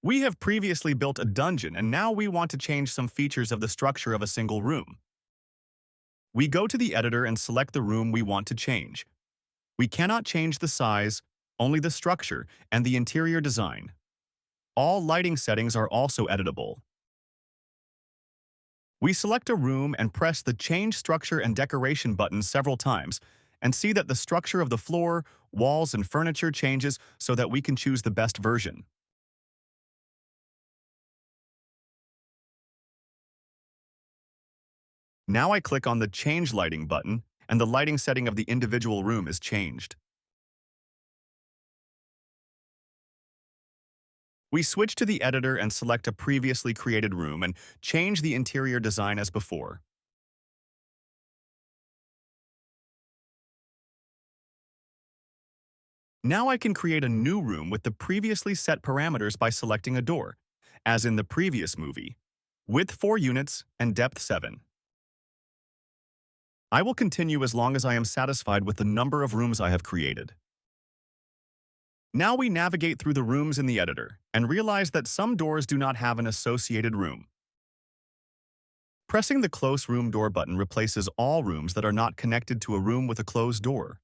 We have previously built a dungeon and now we want to change some features of the structure of a single room. We go to the editor and select the room we want to change. We cannot change the size, only the structure and the interior design. All lighting settings are also editable. We select a room and press the Change Structure and Decoration button several times and see that the structure of the floor, walls, and furniture changes so that we can choose the best version. Now I click on the Change Lighting button, and the lighting setting of the individual room is changed. We switch to the editor and select a previously created room and change the interior design as before. Now I can create a new room with the previously set parameters by selecting a door, as in the previous movie. Width 4 units and depth 7. I will continue as long as I am satisfied with the number of rooms I have created. Now we navigate through the rooms in the editor and realize that some doors do not have an associated room. Pressing the Close Room Door button replaces all rooms that are not connected to a room with a closed door.